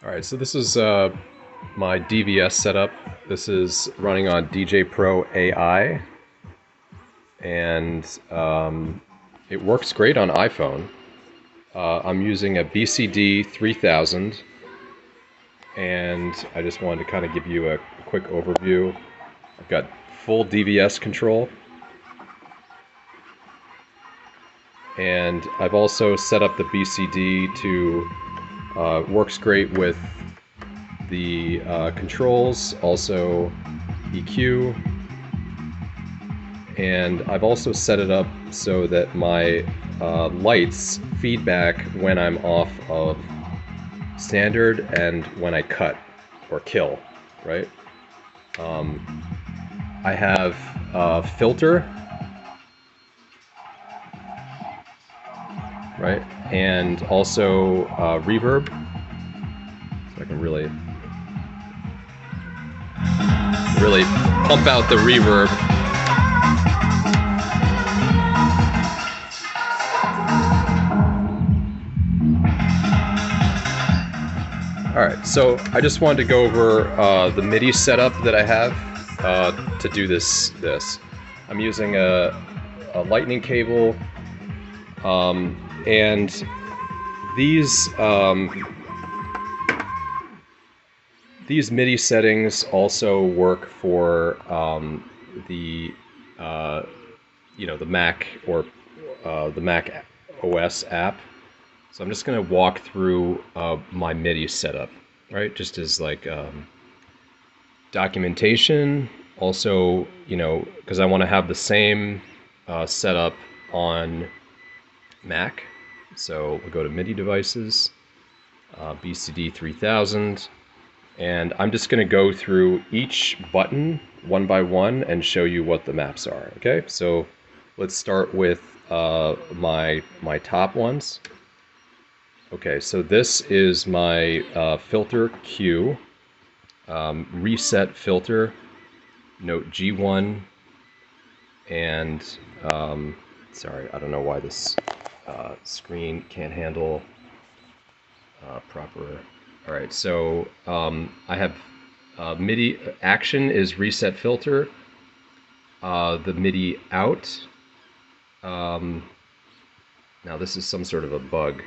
Alright, so this is my DVS setup. This is running on DJ Pro AI, and it works great on iPhone. I'm using a BCD-3000, and I just wanted to kind of give you a quick overview. I've got full DVS control, and I've also set up the BCD to works great with the controls, also EQ, and I've also set it up so that my lights feedback when I'm off of standard and when I cut or kill, right? I have a filter, right, and also reverb, so I can really pump out the reverb. Alright, so I just wanted to go over the MIDI setup that I have to do this. I'm using a lightning cable, and these MIDI settings also work for the the Mac or the Mac OS app. So I'm just going to walk through my MIDI setup, right? Just as like documentation. Also, because I want to have the same setup on Mac. So we'll go to MIDI devices, BCD-3000, and I'm just going to go through each button one by one and show you what the maps are. Okay, so let's start with my top ones. Okay, so this is my filter Q, reset filter, note G1, and sorry, I don't know why this screen can't handle proper. All right, so I have MIDI action is reset filter, the MIDI out. Now this is some sort of a bug,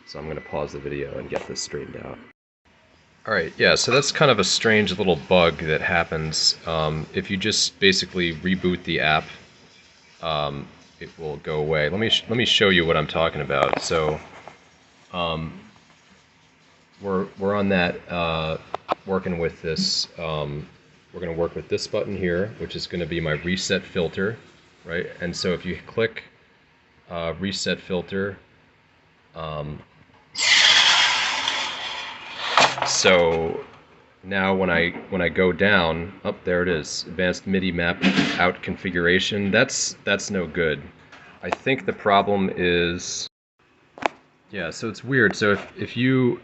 so I'm going to pause the video and get this straightened out. Alright, yeah, so that's kind of a strange little bug that happens. If you just basically reboot the app, it will go away. Let me show you what I'm talking about. So we're on that, working with this. We're going to work with this button here, which is going to be my reset filter, right? And so if you click reset filter, so now when I go down, there it is, advanced MIDI map out configuration. That's no good. I think the problem is, yeah, so it's weird. So if you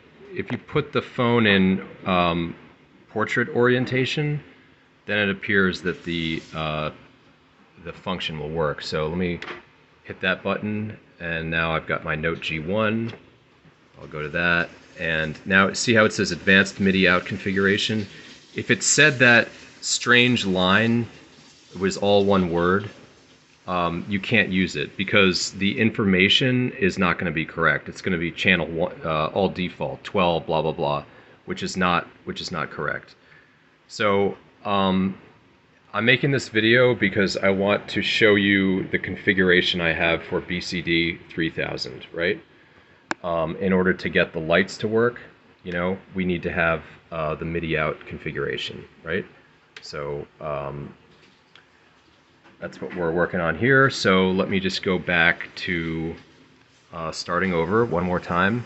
put the phone in portrait orientation, then it appears that the function will work. So let me hit that button, and now I've got my note G1. I'll go to that, and now see how it says advanced MIDI out configuration? If it said that strange line was all one word, you can't use it because the information is not going to be correct. It's going to be channel 1, all default 12 blah blah blah, which is not correct. So I'm making this video because I want to show you the configuration I have for BCD-3000, right? In order to get the lights to work, we need to have the MIDI out configuration, right? So that's what we're working on here. So let me just go back to starting over one more time.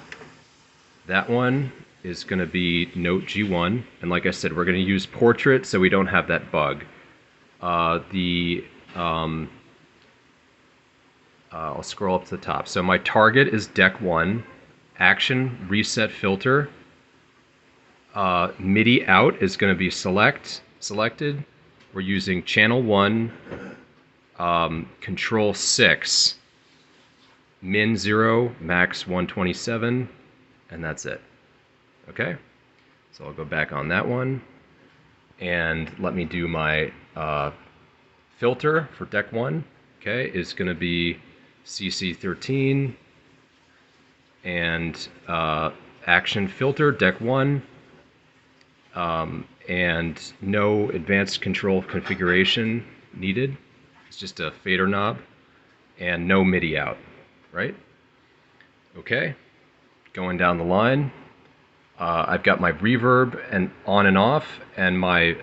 That one is going to be note G1, and like I said, we're going to use portrait so we don't have that bug. I'll scroll up to the top. So my target is deck 1, action, reset filter. MIDI out is going to be selected. We're using channel 1, control 6, min 0, max 127, and that's it. Okay? So I'll go back on that one, and let me do my filter for deck 1. Okay, is going to be CC13, and action filter deck 1, and no advanced control configuration needed. It's just a fader knob and no MIDI out, right? Okay, going down the line, I've got my reverb and on and off, and my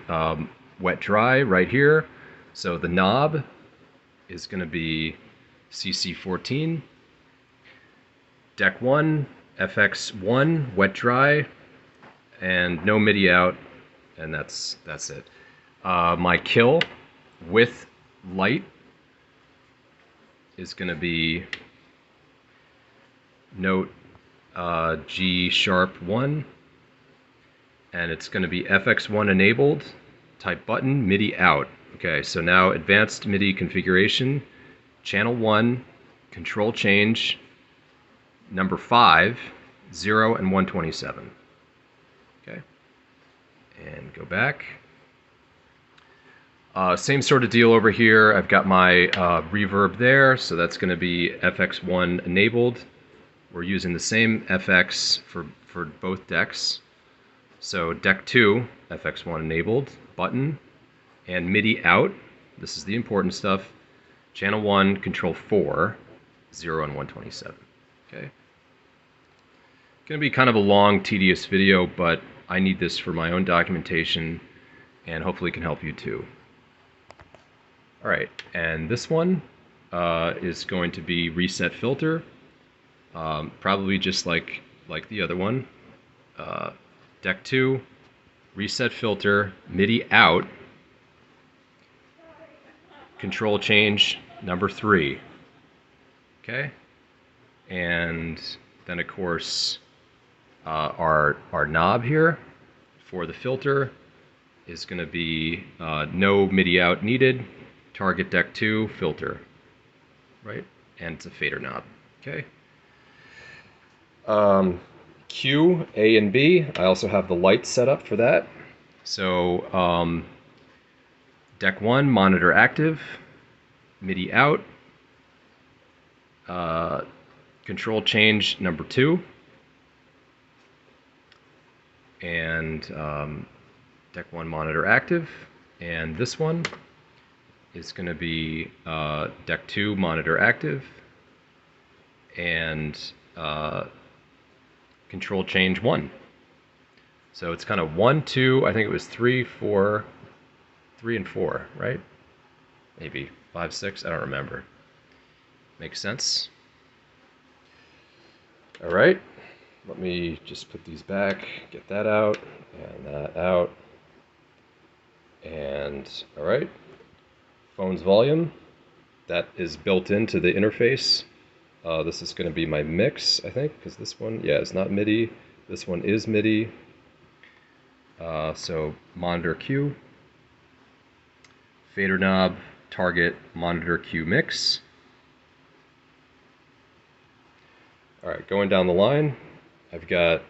wet dry right here. So the knob is going to be CC14, deck 1, FX1, wet dry, and no MIDI out, and that's it. My kill with light is going to be note G sharp 1, and it's going to be FX1 enabled, type button, MIDI out. Okay, so now advanced MIDI configuration, channel 1, control change, number 5, 0 and 127. Okay, and go back. Same sort of deal over here. I've got my reverb there, so that's going to be FX1 enabled. We're using the same FX for both decks. So deck 2, FX1 enabled, button, and MIDI out. This is the important stuff. Channel 1, control 4, 0 and 127. Okay. Going to be kind of a long, tedious video, but I need this for my own documentation, and hopefully can help you too. Alright, and this one is going to be reset filter, probably just like the other one. Deck 2, reset filter, MIDI out, control change number 3. Okay, and then of course our knob here for the filter is going to be no MIDI out needed, target deck 2 filter, right? And it's a fader knob. Okay. Q, A, and B. I also have the lights set up for that. So deck 1, monitor active, MIDI out, control change number 2, and deck 1 monitor active, and this one is going to be deck 2 monitor active, and control change 1. So it's kind of 1, 2, I think it was 3, 4, 3 and 4, right? Maybe 5, 6, I don't remember. Makes sense? All right, let me just put these back, get that out, and that out. And all right, phone's volume, that is built into the interface. This is going to be my mix, I think, because this one, yeah, it's not MIDI. This one is MIDI. So monitor Q, fader knob, target, monitor Q mix. All right, going down the line, I've got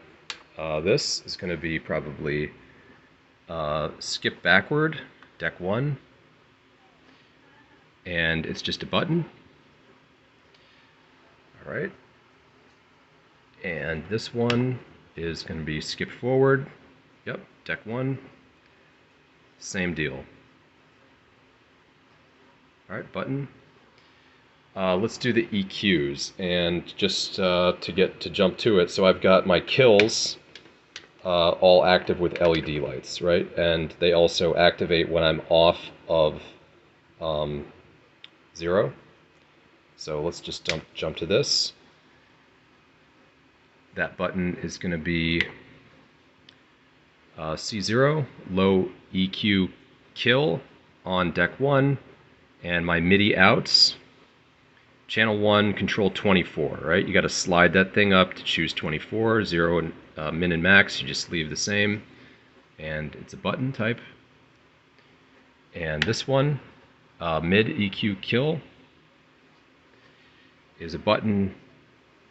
this is going to be probably skip backward, deck 1, and it's just a button. All right, and this one is going to be skip forward. Yep, deck 1, same deal. All right, button. Let's do the EQs, and just to jump to it. So I've got my kills all active with LED lights, right? And they also activate when I'm off of 0. So let's just jump to this. That button is going to be C0, low EQ kill on deck 1, and my MIDI outs, channel 1, control 24, right? You got to slide that thing up to choose 24, 0 and min and max, you just leave the same, and it's a button type. And this one, mid EQ kill, is a button,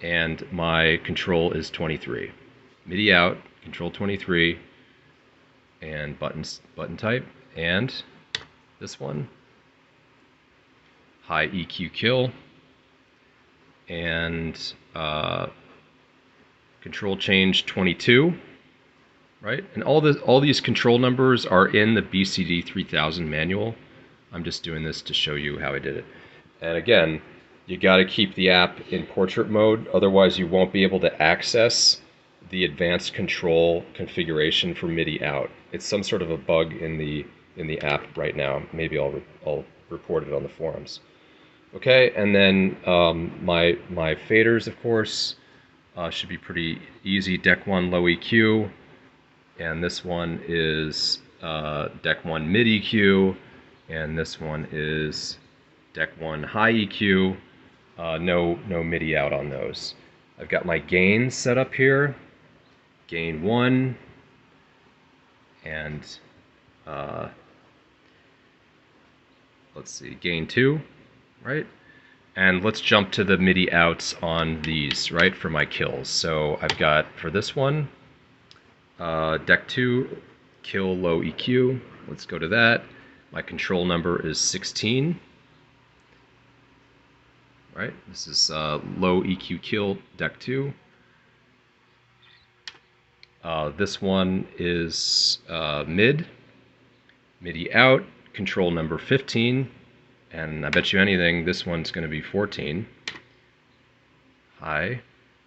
and my control is 23. MIDI out, control 23, and button type, and this one, high EQ kill, and control change 22, right? And all these control numbers are in the BCD-3000 manual. I'm just doing this to show you how I did it. And again, you got to keep the app in portrait mode, otherwise you won't be able to access the advanced control configuration for MIDI out. It's some sort of a bug in the app right now. Maybe I'll report it on the forums. Okay, and then my faders, of course, should be pretty easy. Deck 1 low EQ, and this one is Deck 1 mid EQ, and this one is Deck 1 high EQ. No MIDI out on those. I've got my gain set up here. Gain 1, and let's see, gain 2, right? And let's jump to the MIDI outs on these, right, for my kills. So I've got, for this one, Deck 2, kill low EQ. Let's go to that. My control number is 16. Right, this is low EQ kill, Deck 2. This one is MIDI out, control number 15, and I bet you anything this one's going to be 14. High,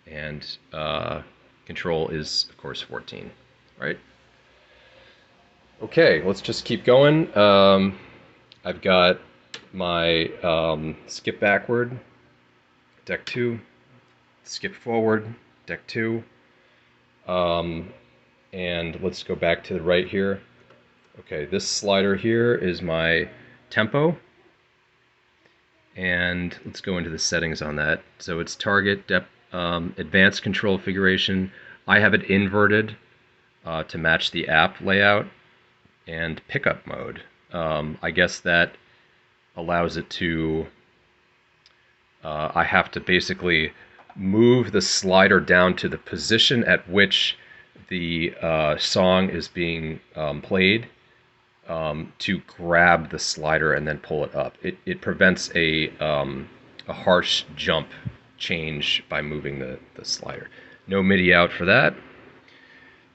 and control is, of course, 14, right? Okay, let's just keep going. I've got my skip backward, Deck 2, skip forward, Deck 2. And let's go back to the right here. Okay, this slider here is my tempo, and let's go into the settings on that. So it's target, depth, advanced control configuration. I have it inverted to match the app layout, and pickup mode. I guess that allows it to, I have to basically move the slider down to the position at which the song is being played to grab the slider and then pull it up. It prevents a harsh jump change by moving the slider. No MIDI out for that.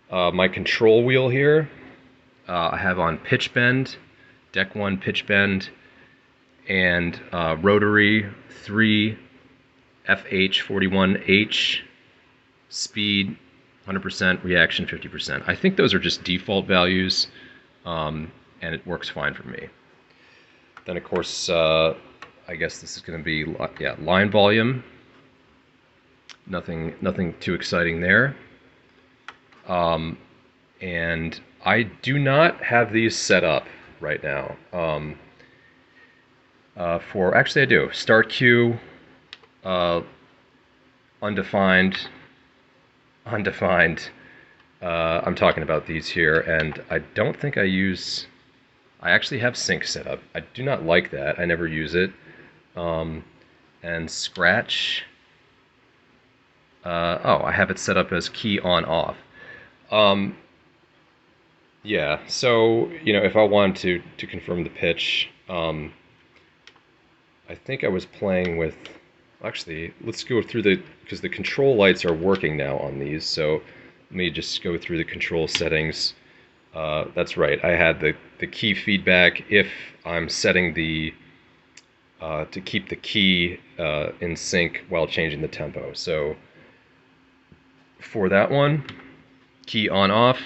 My control wheel here, I have on pitch bend, Deck 1 pitch bend, and rotary 3 FH41H, speed 100%, reaction 50%. I think those are just default values, and it works fine for me. Then, of course, I guess this is going to be, yeah, line volume. Nothing too exciting there. And I do not have these set up right now. Actually I do. Start cue, undefined. I'm talking about these here, and I don't think I actually have sync set up. I do not like that. I never use it. And scratch. I have it set up as key on off. Yeah, so, if I wanted to confirm the pitch, I think I was playing with, actually, let's go through because the control lights are working now on these, so let me just go through the control settings. That's right, I had the key feedback if I'm setting to keep the key in sync while changing the tempo. So for that one, key on off,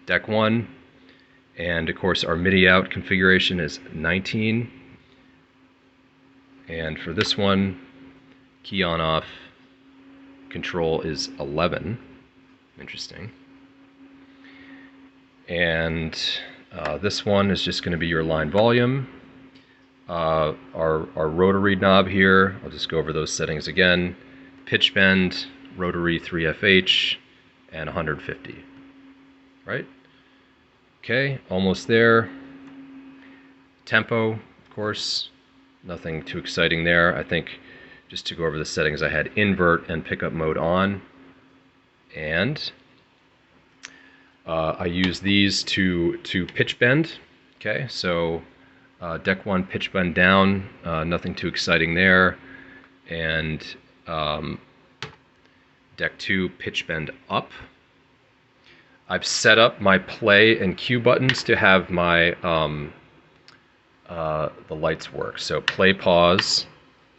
Deck 1, and of course our MIDI out configuration is 19. And for this one, key on off, control is 11. Interesting. And this one is just going to be your line volume. Our rotary knob here, I'll just go over those settings again. Pitch bend, rotary 3FH, and 150. Right? Okay, almost there. Tempo, of course, nothing too exciting there. I think just to go over the settings, I had invert and pickup mode on. And I use these to pitch bend. Okay, so deck 1 pitch bend down, nothing too exciting there, and deck 2 pitch bend up. I've set up my play and cue buttons to have my the lights work. So play, pause.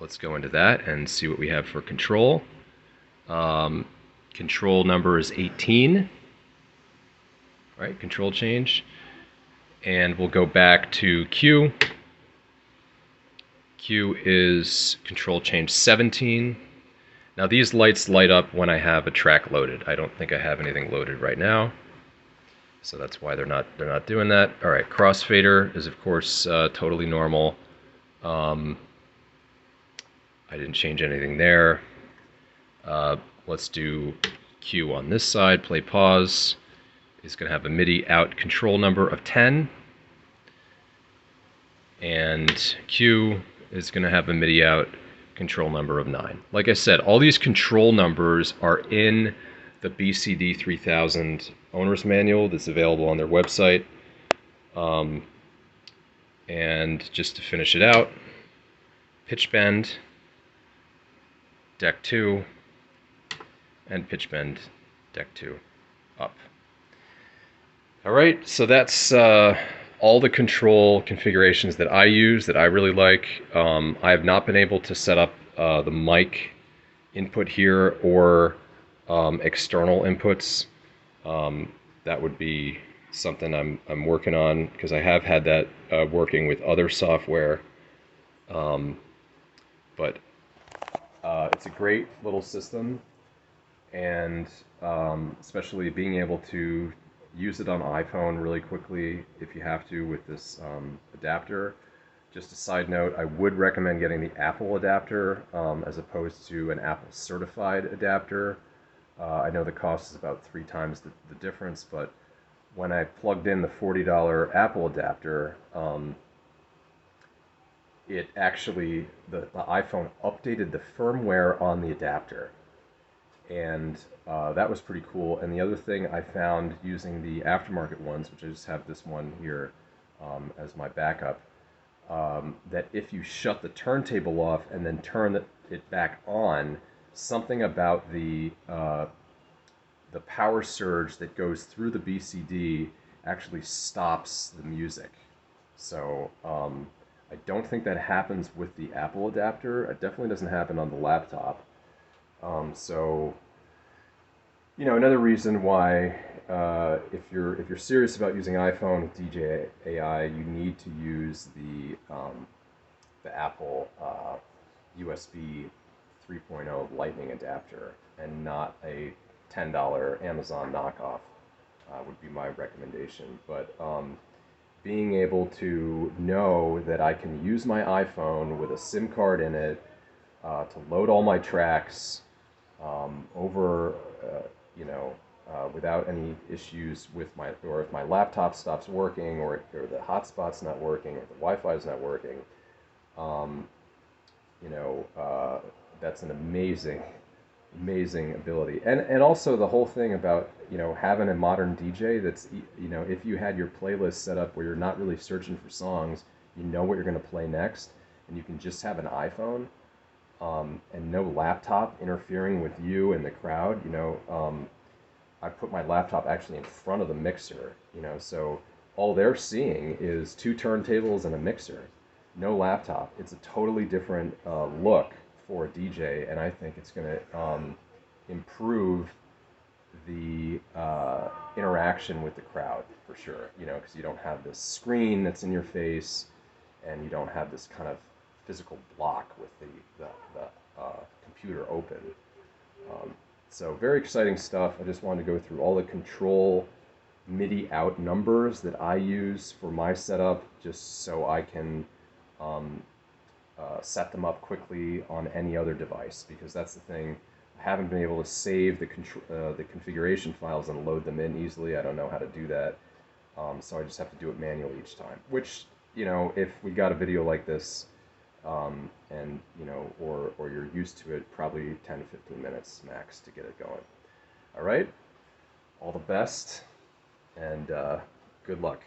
Let's go into that and see what we have for control. Control number is 18. Right, control change. And we'll go back to cue. Cue is control change 17. Now these lights light up when I have a track loaded. I don't think I have anything loaded right now, so that's why they're not doing that. All right, crossfader is of course totally normal. I didn't change anything there. Let's do cue on this side. Play, pause is going to have a MIDI out control number of 10, and cue is going to have a MIDI out control number of 9. Like I said, all these control numbers are in the BCD-3000 owner's manual that's available on their website. And just to finish it out, pitch bend, deck 2, and pitch bend, deck 2, up. All right, so that's all the control configurations that I use that I really like. I have not been able to set up the mic input here or external inputs. That would be something I'm working on, because I have had that working with other software. But it's a great little system, and especially being able to use it on iPhone really quickly if you have to with this adapter. Just a side note, I would recommend getting the Apple adapter as opposed to an Apple certified adapter. I know the cost is about 3 times the difference, but when I plugged in the $40 Apple adapter, it actually, the iPhone updated the firmware on the adapter. And that was pretty cool. And the other thing I found using the aftermarket ones, which I just have this one here as my backup, that if you shut the turntable off and then turn it back on, something about the power surge that goes through the BCD actually stops the music. So I don't think that happens with the Apple adapter. It definitely doesn't happen on the laptop. So, you know, another reason why if you're serious about using iPhone with DJ AI, you need to use the Apple USB 3.0 Lightning adapter and not a $10 Amazon knockoff would be my recommendation. But being able to know that I can use my iPhone with a SIM card in it to load all my tracks over, without any issues with or if my laptop stops working, or the hotspot's not working, or the Wi-Fi is not working, that's an amazing ability. And also the whole thing about, having a modern DJ that's, if you had your playlist set up where you're not really searching for songs, you know what you're going to play next, and you can just have an iPhone, and no laptop interfering with you and the crowd. I put my laptop actually in front of the mixer, so all they're seeing is 2 turntables and a mixer, no laptop. It's a totally different look for a DJ, and I think it's going to improve the interaction with the crowd for sure, because you don't have this screen that's in your face, and you don't have this kind of physical block with the computer open. So very exciting stuff. I just wanted to go through all the control MIDI out numbers that I use for my setup, just so I can set them up quickly on any other device, because that's the thing. I haven't been able to save the configuration files and load them in easily. I don't know how to do that, so I just have to do it manually each time, which, if we got a video like this, and or you're used to it, probably 10 to 15 minutes max to get it going. All right, all the best. and good luck.